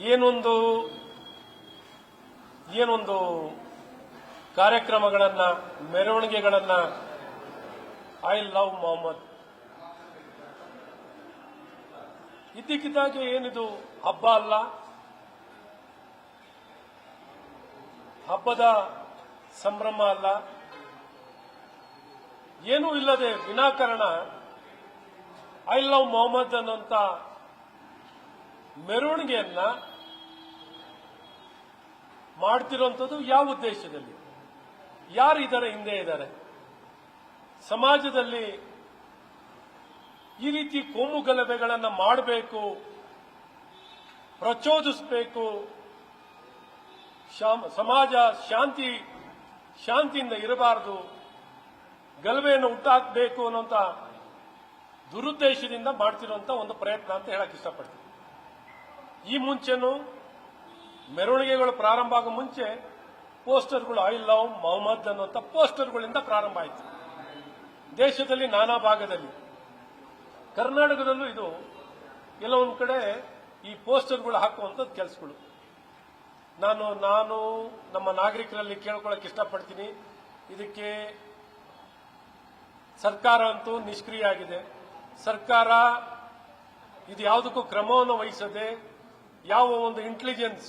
ಏನೊಂದು ಕಾರ್ಯಕ್ರಮಗಳನ್ನ, ಮೆರವಣಿಗೆಗಳನ್ನ I love Mohammed ಇದ್ದಕ್ಕಿದ್ದಾಗೆ ಏನಿದು ಹಬ್ಬ ಅಲ್ಲ, ಹಬ್ಬದ ಸಂಭ್ರಮ ಅಲ್ಲ, ಏನೂ ಇಲ್ಲದೆ ವಿನಾಕಾರಣ ಐ ಲವ್ ಮೊಹಮ್ಮದ್ ಅನ್ನುವಂತ ಮೆರವಣಿಗೆಯನ್ನ ಮಾಡ್ತಿರುವಂಥದ್ದು ಯಾವ ಉದ್ದೇಶದಲ್ಲಿ? ಯಾರು ಇದರ ಹಿಂದೆ ಇದ್ದಾರೆ? ಸಮಾಜದಲ್ಲಿ ಈ ರೀತಿ ಕೋಮು ಗಲಭೆಗಳನ್ನು ಮಾಡಬೇಕು, ಪ್ರಚೋದಿಸಬೇಕು, ಸಮಾಜ ಶಾಂತಿಯಿಂದ ಇರಬಾರದು, ಗಲಭೆಯನ್ನು ಹುಟ್ಟಾಕಬೇಕು ಅನ್ನುವಂತ ದುರುದ್ದೇಶದಿಂದ ಮಾಡ್ತಿರುವಂತ ಒಂದು ಪ್ರಯತ್ನ ಅಂತ ಹೇಳಕ್ ಇಷ್ಟಪಡ್ತೀನಿ. ಈ ಮುಂಚೆನೂ ಮೆರವಣಿಗೆಗಳು ಪ್ರಾರಂಭ ಆಗೋ ಮುಂಚೆ ಪೋಸ್ಟರ್ಗಳು ಐ ಲವ್ ಮೊಹಮ್ಮದ್ ಅನ್ನುವಂಥ ಪೋಸ್ಟರ್ಗಳಿಂದ ಪ್ರಾರಂಭ ಆಯಿತು. ದೇಶದಲ್ಲಿ ನಾನಾ ಭಾಗದಲ್ಲಿ, ಕರ್ನಾಟಕದಲ್ಲೂ ಇದು ಕೆಲವೊಂದು ಕಡೆ ಈ ಪೋಸ್ಟರ್ಗಳು ಹಾಕುವಂಥದ್ದು ಕೆಲಸಗಳು. ನಾನು ನಮ್ಮ ನಾಗರಿಕರಲ್ಲಿ ಕೇಳ್ಕೊಳ್ಳೋಕೆ ಇಷ್ಟಪಡ್ತೀನಿ. ಇದಕ್ಕೆ ಸರ್ಕಾರ ಅಂತೂ ನಿಷ್ಕ್ರಿಯ ಆಗಿದೆ. ಸರ್ಕಾರ ಇದು ಯಾವುದಕ್ಕೂ ಕ್ರಮವನ್ನು ವಹಿಸದೆ, ಯಾವ ಒಂದು ಇಂಟೆಲಿಜೆನ್ಸ್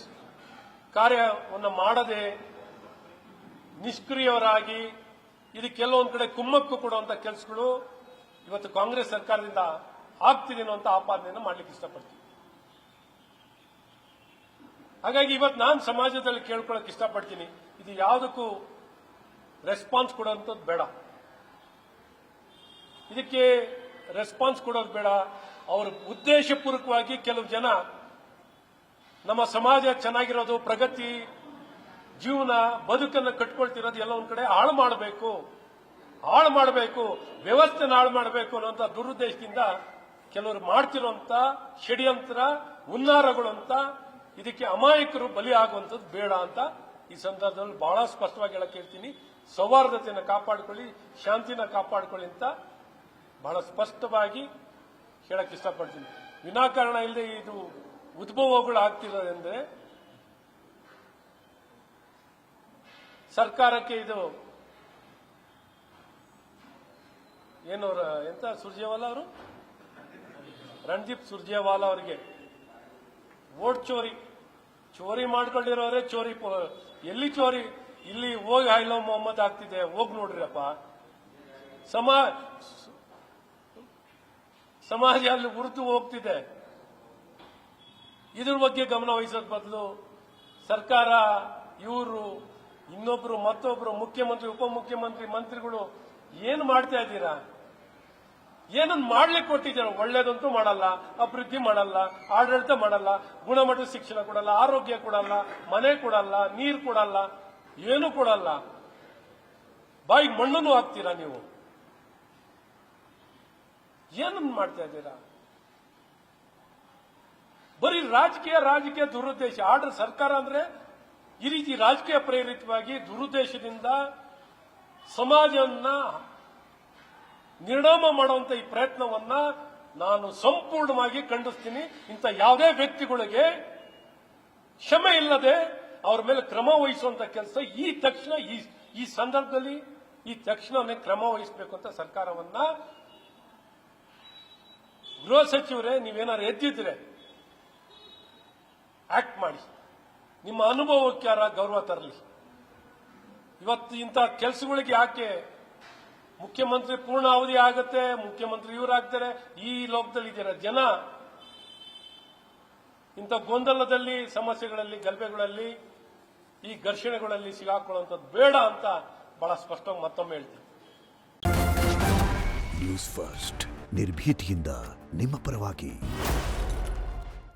ಕಾರ್ಯವನ್ನು ಮಾಡದೆ ನಿಷ್ಕ್ರಿಯವರಾಗಿ ಇದಕ್ಕೆ ಕೆಲವೊಂದು ಕಡೆ ಕುಮ್ಮಕ್ಕು ಕೊಡುವಂತ ಕೆಲಸಗಳು ಇವತ್ತು ಕಾಂಗ್ರೆಸ್ ಸರ್ಕಾರದಿಂದ ಆಗ್ತಿದೆ ಅನ್ನುವಂತ ಆಪಾದನೆಯನ್ನು ಮಾಡ್ಲಿಕ್ಕೆ ಇಷ್ಟಪಡ್ತೀನಿ. ಹಾಗಾಗಿ ಇವತ್ತು ನಾನು ಸಮಾಜದಲ್ಲಿ ಕೇಳ್ಕೊಳ್ಳೋಕೆ ಇಷ್ಟಪಡ್ತೀನಿ, ಇದು ಯಾವುದಕ್ಕೂ ರೆಸ್ಪಾನ್ಸ್ ಕೊಡುವಂಥದ್ದು ಬೇಡ, ಇದಕ್ಕೆ ರೆಸ್ಪಾನ್ಸ್ ಕೊಡೋದು ಬೇಡ. ಅವರು ಉದ್ದೇಶಪೂರ್ವಕವಾಗಿ ಕೆಲವು ಜನ ನಮ್ಮ ಸಮಾಜ ಚೆನ್ನಾಗಿರೋದು, ಪ್ರಗತಿ, ಜೀವನ, ಬದುಕನ್ನು ಕಟ್ಕೊಳ್ತಿರೋದು ಎಲ್ಲ ಒಂದ್ ಕಡೆ ಹಾಳು ಮಾಡಬೇಕು, ವ್ಯವಸ್ಥೆನ ಹಾಳು ಮಾಡಬೇಕು ಅನ್ನೋಂಥ ದುರುದ್ದೇಶದಿಂದ ಕೆಲವರು ಮಾಡ್ತಿರುವಂತ ಷಡ್ಯಂತ್ರ, ಹುನ್ನಾರಗಳು ಅಂತ, ಇದಕ್ಕೆ ಅಮಾಯಕರು ಬಲಿ ಆಗುವಂಥದ್ದು ಬೇಡ ಅಂತ ಈ ಸಂದರ್ಭದಲ್ಲಿ ಬಹಳ ಸ್ಪಷ್ಟವಾಗಿ ಹೇಳಕ್ ಹೇಳ್ತೀನಿ. ಸೌಹಾರ್ದತೆಯನ್ನು ಕಾಪಾಡಿಕೊಳ್ಳಿ, ಶಾಂತಿನ ಕಾಪಾಡಿಕೊಳ್ಳಿ ಅಂತ ಬಹಳ ಸ್ಪಷ್ಟವಾಗಿ ಹೇಳಕ್ ಇಷ್ಟಪಡ್ತೀನಿ. ವಿನಾಕಾರಣ ಇಲ್ಲದೆ ಇದು ಉದ್ಭವಗಳು ಆಗ್ತಿರೋದಂದ್ರೆ ಸರ್ಕಾರಕ್ಕೆ ಇದು ಏನು ಎಂತ ಸುರ್ಜೇವಾಲಾ ಅವರು, ರಣದೀಪ್ ಸುರ್ಜೇವಾಲಾ ಅವರಿಗೆ ವೋಟ್ ಚೋರಿ ಮಾಡ್ಕೊಂಡಿರೋರೆ ಚೋರಿ. ಎಲ್ಲಿ ಚೋರಿ? ಇಲ್ಲಿ ಹೋಗಿ ಐ ಲವ್ ಮೊಹಮ್ಮದ್ ಆಗ್ತಿದೆ, ಹೋಗಿ ನೋಡ್ರಿಯಪ್ಪ. ಸಮಾಜ ಅಲ್ಲಿ ಉರಿದು ಹೋಗ್ತಿದೆ. ಇದ್ರ ಬಗ್ಗೆ ಗಮನ ವಹಿಸೋದ್ ಬದಲು ಸರ್ಕಾರ, ಇವರು ಇನ್ನೊಬ್ರು ಮತ್ತೊಬ್ರು ಮುಖ್ಯಮಂತ್ರಿ, ಉಪಮುಖ್ಯಮಂತ್ರಿ, ಮಂತ್ರಿಗಳು ಏನು ಮಾಡ್ತಾ ಇದ್ದೀರಾ? ಏನನ್ನು ಮಾಡ್ಲಿಕ್ಕೆ ಕೊಟ್ಟಿದ್ದೀರಾ? ಒಳ್ಳೇದಂತೂ ಮಾಡಲ್ಲ, ಅಭಿವೃದ್ಧಿ ಮಾಡಲ್ಲ, ಆಡಳಿತ ಮಾಡಲ್ಲ, ಗುಣಮಟ್ಟದ ಶಿಕ್ಷಣ ಕೊಡಲ್ಲ, ಆರೋಗ್ಯ ಕೊಡಲ್ಲ, ಮನೆ ಕೊಡಲ್ಲ, ನೀರು ಕೊಡಲ್ಲ, ಏನು ಕೊಡಲ್ಲ. ಬಾಯಿಗೆ ಮಣ್ಣನ್ನು ಹಾಕ್ತೀರಾ ನೀವು? ಏನನ್ನು ಮಾಡ್ತಾ ಇದ್ದೀರಾ? ಬರೀ ರಾಜಕೀಯ ದುರುದ್ದೇಶ. ಸರ್ಕಾರ ಅಂದ್ರೆ ಈ ರೀತಿ ರಾಜಕೀಯ ಪ್ರೇರಿತವಾಗಿ ದುರುದ್ದೇಶದಿಂದ ಸಮಾಜವನ್ನ ನಿರ್ನಾಮ ಮಾಡುವಂತ ಈ ಪ್ರಯತ್ನವನ್ನ ನಾನು ಸಂಪೂರ್ಣವಾಗಿ ಖಂಡಿಸ್ತೀನಿ. ಇಂಥ ಯಾವುದೇ ವ್ಯಕ್ತಿಗಳಿಗೆ ಕ್ಷಮೆ ಇಲ್ಲದೆ ಅವರ ಮೇಲೆ ಕ್ರಮ ವಹಿಸುವಂತ ಕೆಲಸ ಈ ಸಂದರ್ಭದಲ್ಲಿ ತಕ್ಷಣವೇ ಕ್ರಮ ವಹಿಸಬೇಕು ಅಂತ ಸರ್ಕಾರವನ್ನ, ಗೃಹ ಸಚಿವರೇ ನೀವೇನಾದ್ರು ಎದ್ದಿದ್ರೆ ಆಕ್ಟ್ ಮಾಡಿ, ನಿಮ್ಮ ಅನುಭವಕ್ಕೆ ಗೌರವ ತರಲಿ. ಇವತ್ತು ಇಂಥ ಕೆಲಸಗಳಿಗೆ ಯಾಕೆ ಮುಖ್ಯಮಂತ್ರಿ ಪೂರ್ಣ ಅವಧಿ ಆಗುತ್ತೆ, ಮುಖ್ಯಮಂತ್ರಿ ಇವರಾಗ್ತಾರೆ, ಈ ಲೋಕದಲ್ಲಿ ಇದ್ದೀರಾ ಜನ ಇಂಥ ಗೊಂದಲದಲ್ಲಿ, ಸಮಸ್ಯೆಗಳಲ್ಲಿ, ಗಲಭೆಗಳಲ್ಲಿ, ಈ ಘರ್ಷಣೆಗಳಲ್ಲಿ ಸಿಗಾಕೊಳ್ಳುವಂಥದ್ದು ಬೇಡ ಅಂತ ಬಹಳ ಸ್ಪಷ್ಟವಾಗಿ ಮತ್ತೊಮ್ಮೆ ಹೇಳ್ತೀನಿ. ನ್ಯೂಸ್ ಫಸ್ಟ್, ನಿರ್ಭೀತಿಯಿಂದ ನಿಮ್ಮ ಪರವಾಗಿ.